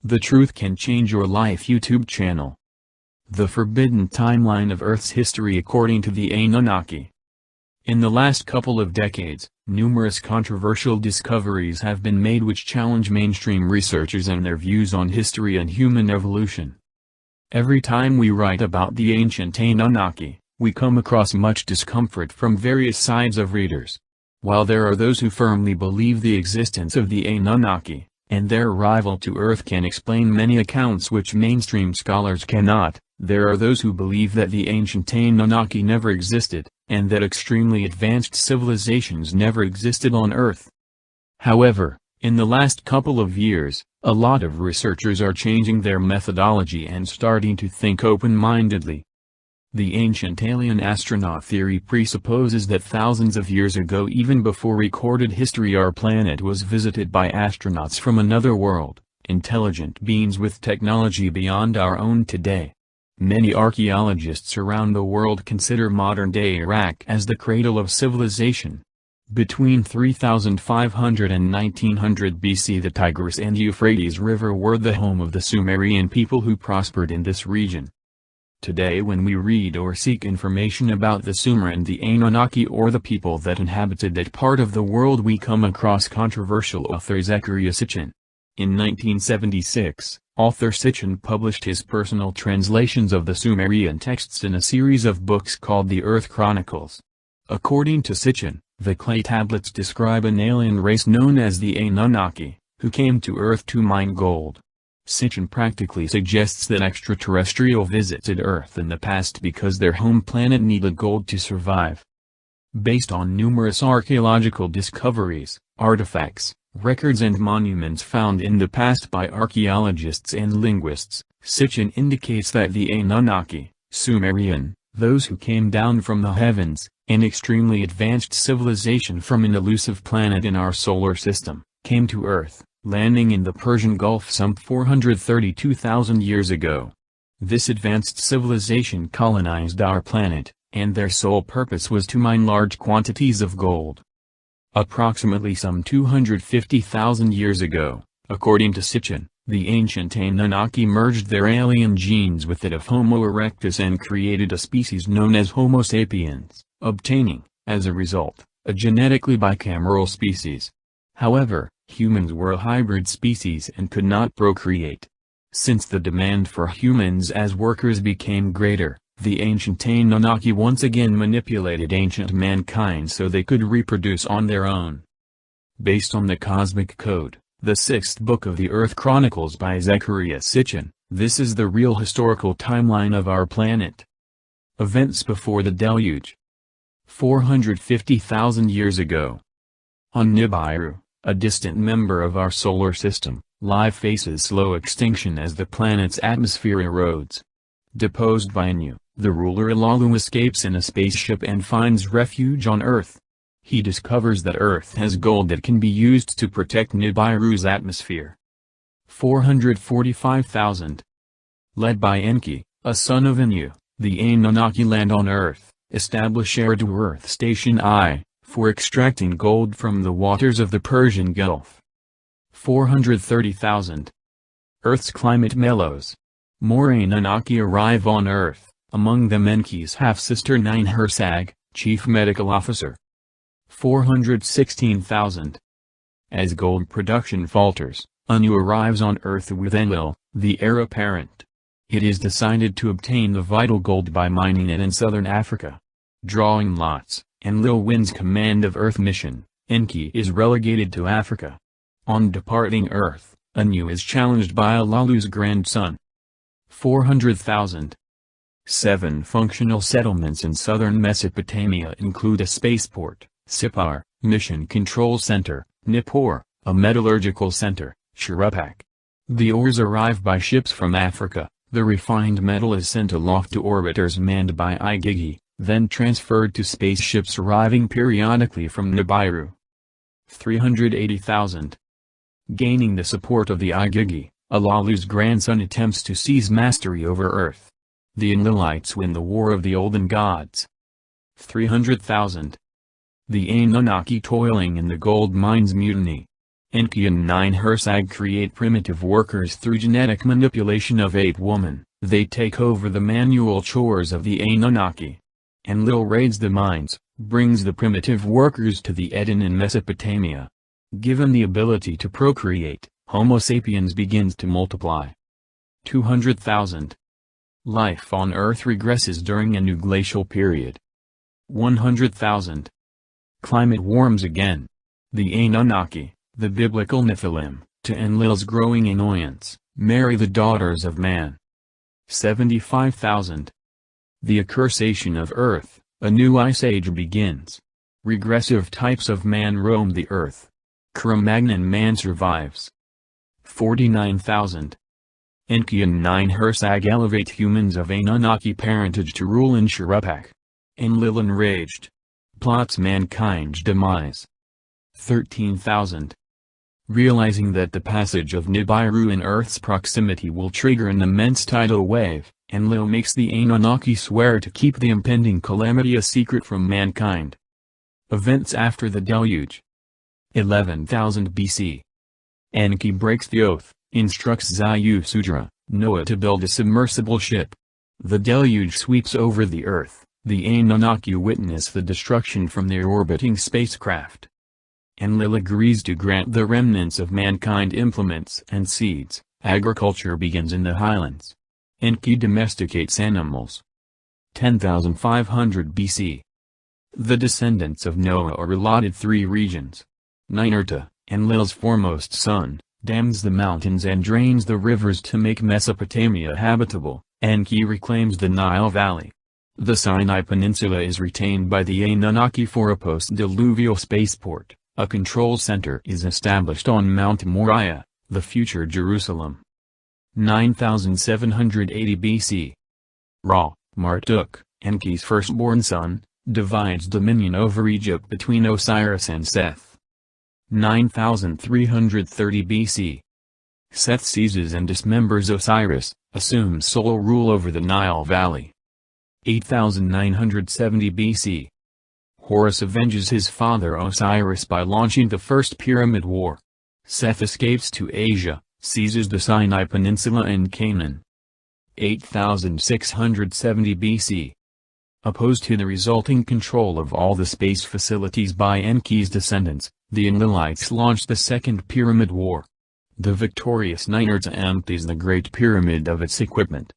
The Truth Can Change Your Life YouTube channel. The Forbidden Timeline of Earth's History according to the Anunnaki. In the last couple of decades, numerous controversial discoveries have been made which challenge mainstream researchers and their views on history and human evolution. Every time we write about the ancient Anunnaki, we come across much discomfort from various sides of readers. While there are those who firmly believe the existence of the Anunnaki, and their arrival to Earth can explain many accounts which mainstream scholars cannot, there are those who believe that the ancient Anunnaki never existed, and that extremely advanced civilizations never existed on Earth. However, in the last couple of years, a lot of researchers are changing their methodology and starting to think open-mindedly. The ancient alien astronaut theory presupposes that thousands of years ago, even before recorded history, our planet was visited by astronauts from another world, intelligent beings with technology beyond our own today. Many archaeologists around the world consider modern-day Iraq as the cradle of civilization. Between 3500 and 1900 BC, the Tigris and Euphrates River were the home of the Sumerian people who prospered in this region. Today, when we read or seek information about the Sumer and the Anunnaki or the people that inhabited that part of the world, we come across controversial author Zecharia Sitchin. In 1976, author Sitchin published his personal translations of the Sumerian texts in a series of books called the Earth Chronicles. According to Sitchin, the clay tablets describe an alien race known as the Anunnaki, who came to Earth to mine gold. Sitchin practically suggests that extraterrestrial visited Earth in the past because their home planet needed gold to survive. Based on numerous archaeological discoveries, artifacts, records and monuments found in the past by archaeologists and linguists, Sitchin indicates that the Anunnaki, Sumerian, those who came down from the heavens, an extremely advanced civilization from an elusive planet in our solar system, came to Earth, landing in the Persian Gulf some 432,000 years ago. This advanced civilization colonized our planet, and their sole purpose was to mine large quantities of gold. Approximately some 250,000 years ago, according to Sitchin, the ancient Anunnaki merged their alien genes with that of Homo erectus and created a species known as Homo sapiens, obtaining, as a result, a genetically bicameral species. However, humans were a hybrid species and could not procreate. Since the demand for humans as workers became greater, the ancient Anunnaki once again manipulated ancient mankind so they could reproduce on their own. Based on the Cosmic Code, the sixth book of the Earth Chronicles by Zecharia Sitchin, this is the real historical timeline of our planet. Events before the deluge. 450,000 years ago. On Nibiru, a distant member of our solar system, life faces slow extinction as the planet's atmosphere erodes. Deposed by Anu, the ruler Ilalu escapes in a spaceship and finds refuge on Earth. He discovers that Earth has gold that can be used to protect Nibiru's atmosphere. 445,000. Led by Enki, a son of Anu, the Anunnaki land on Earth, establish Eridu Earth Station I, for extracting gold from the waters of the Persian Gulf. 430,000. Earth's climate mellows. More Anunnaki arrive on Earth, among them Enki's half-sister Ninhursag, chief medical officer. 416,000. As gold production falters, Anu arrives on Earth with Enlil, the heir apparent. It is decided to obtain the vital gold by mining it in southern Africa. Drawing lots, Enlil wins command of Earth mission. Enki is relegated to Africa. On departing Earth, Anu is challenged by Ilalu's grandson. 400,000. 7 functional settlements in southern Mesopotamia include a spaceport, Sippar, mission control center, Nippur, a metallurgical center, Shuruppak. The ores arrive by ships from Africa, the refined metal is sent aloft to orbiters manned by Igigi, then transferred to spaceships arriving periodically from Nibiru. 380,000. Gaining the support of the Igigi, Ilalu's grandson attempts to seize mastery over Earth. The Enlilites win the War of the Olden Gods. 300,000. The Anunnaki toiling in the gold mines mutiny. Enki and Nine-Hersag create primitive workers through genetic manipulation of ape woman. They take over the manual chores of the Anunnaki. Enlil raids the mines, brings the primitive workers to the Eden in Mesopotamia. Given the ability to procreate, Homo sapiens begins to multiply. 200,000. Life on Earth regresses during a new glacial period. 100,000. Climate warms again. The Anunnaki, the biblical Nephilim, to Enlil's growing annoyance, marry the daughters of man. 75,000. The accursation of Earth, a new ice age begins. Regressive types of man roam the Earth. Cro-Magnon man survives. 49,000. Enki and Nine-Hersag elevate humans of Anunnaki parentage to rule in Shuruppak. Enlil enraged. Plots mankind's demise. 13,000. Realizing that the passage of Nibiru in Earth's proximity will trigger an immense tidal wave, Enlil makes the Anunnaki swear to keep the impending calamity a secret from mankind. Events after the deluge. 11,000 BC. Enki breaks the oath, instructs Zayusudra, Noah to build a submersible ship. The deluge sweeps over the Earth, the Anunnaki witness the destruction from their orbiting spacecraft. Enlil agrees to grant the remnants of mankind implements and seeds. Agriculture begins in the highlands. Enki domesticates animals. 10,500 BC. The descendants of Noah are allotted 3 regions. Ninurta, Enlil's foremost son, dams the mountains and drains the rivers to make Mesopotamia habitable. Enki reclaims the Nile Valley. The Sinai Peninsula is retained by the Anunnaki for a post-diluvial spaceport. A control center is established on Mount Moriah, the future Jerusalem. 9780 BC. Ra, Marduk, Enki's firstborn son, divides dominion over Egypt between Osiris and Seth. 9330 BC. Seth seizes and dismembers Osiris, assumes sole rule over the Nile Valley. 8970 BC. Horus avenges his father Osiris by launching the First Pyramid War. Seth escapes to Asia, seizes the Sinai Peninsula and Canaan. 8670 BC. Opposed to the resulting control of all the space facilities by Enki's descendants, the Enlilites launched the Second Pyramid War. The victorious Ninurta empties the Great Pyramid of its equipment.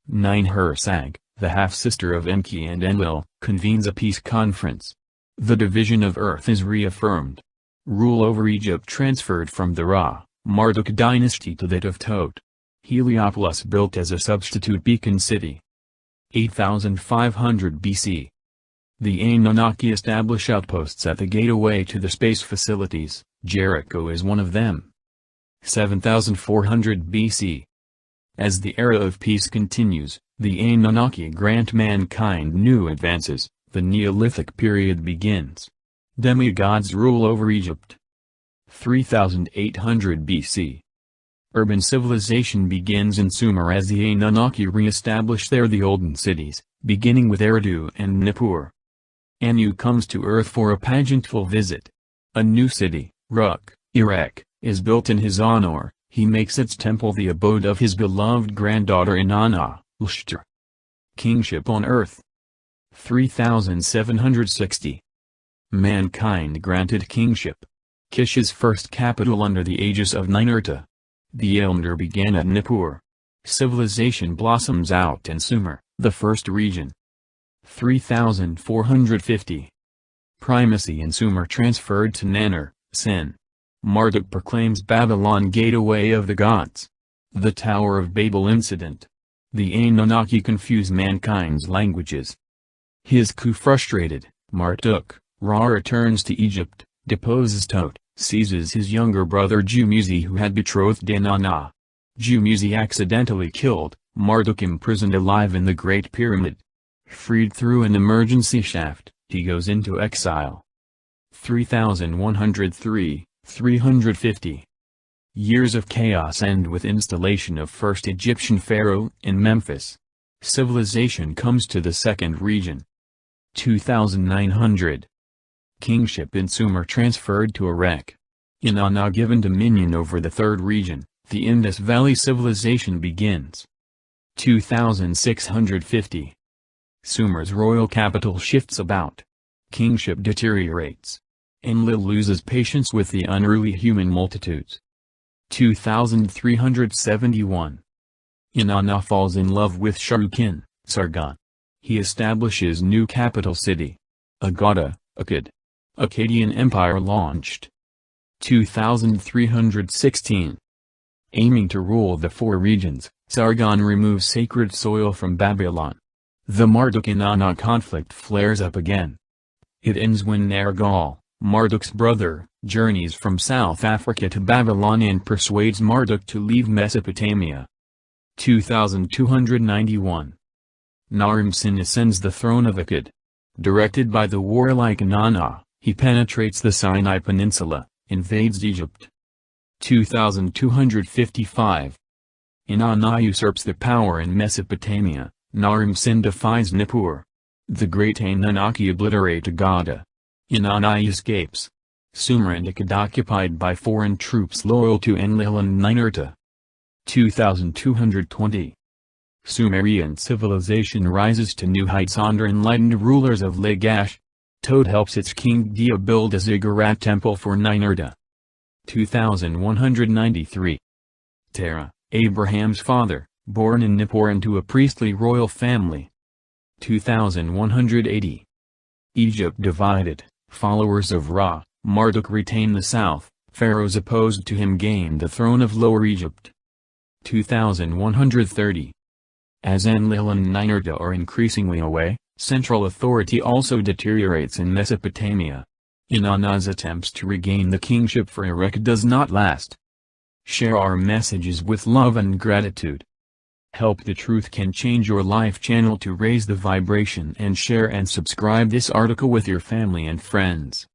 Nine-Hersag, the half-sister of Enki and Enlil, convenes a peace conference. The division of Earth is reaffirmed. Rule over Egypt transferred from the Ra, Marduk dynasty to that of Tot. Heliopolis built as a substitute beacon city. 8500 BC. The Anunnaki establish outposts at the gateway to the space facilities. Jericho is one of them. 7400 BC. As the era of peace continues, the Anunnaki grant mankind new advances. The Neolithic period begins. Demigods rule over Egypt. 3800 BC. Urban civilization begins in Sumer as the Anunnaki re-establish there the olden cities, beginning with Eridu and Nippur. Anu comes to Earth for a pageantful visit. A new city, Ruk, Erech, is built in his honor. He makes its temple the abode of his beloved granddaughter Inanna, Lshtar. Kingship on Earth. 3760. Mankind granted kingship. Kish's first capital under the aegis of Ninurta. The Elmder began at Nippur. Civilization blossoms out in Sumer, the first region. 3450. Primacy in Sumer transferred to Nannar, Sin. Marduk proclaims Babylon gateway of the gods. The Tower of Babel incident. The Anunnaki confuse mankind's languages. His coup frustrated, Marduk, Ra returns to Egypt, deposes Tot, seizes his younger brother Dumuzi who had betrothed Inanna. Dumuzi accidentally killed, Marduk imprisoned alive in the Great Pyramid. Freed through an emergency shaft, he goes into exile. 3103, 350. Years of chaos end with installation of first Egyptian pharaoh in Memphis. Civilization comes to the second region. 2900. Kingship in Sumer transferred to Erech. Inanna given dominion over the third region, the Indus Valley Civilization begins. 2650. Sumer's royal capital shifts about. Kingship deteriorates. Enlil loses patience with the unruly human multitudes. 2371. Inanna falls in love with Shahrukh, Sargon. He establishes new capital city. Agada, Akkad. Akkadian Empire launched. 2316. Aiming to rule the four regions, Sargon removes sacred soil from Babylon. The Marduk-Inanna conflict flares up again. It ends when Nergal, Marduk's brother, journeys from South Africa to Babylon and persuades Marduk to leave Mesopotamia. 2291. Naram-Sin ascends the throne of Akkad. Directed by the warlike Inanna, he penetrates the Sinai Peninsula, invades Egypt. 2255. Inanna usurps the power in Mesopotamia, Naram-Sin defies Nippur. The great Anunnaki obliterate Agada. Inanna escapes. Sumer and Akkad occupied by foreign troops loyal to Enlil and Ninurta. 2220. Sumerian civilization rises to new heights under enlightened rulers of Lagash. Tod helps its king Dia build a ziggurat temple for Ninurta. 2193. Terah, Abraham's father, born in Nippur into a priestly royal family. 2180. Egypt divided, followers of Ra, Marduk retain the south, pharaohs opposed to him gain the throne of Lower Egypt. 2130. As Enlil and Ninurta are increasingly away, central authority also deteriorates in Mesopotamia. Inanna's attempts to regain the kingship for Erech does not last. Share our messages with love and gratitude. Help the Truth Can Change Your Life channel to raise the vibration and share and subscribe this article with your family and friends.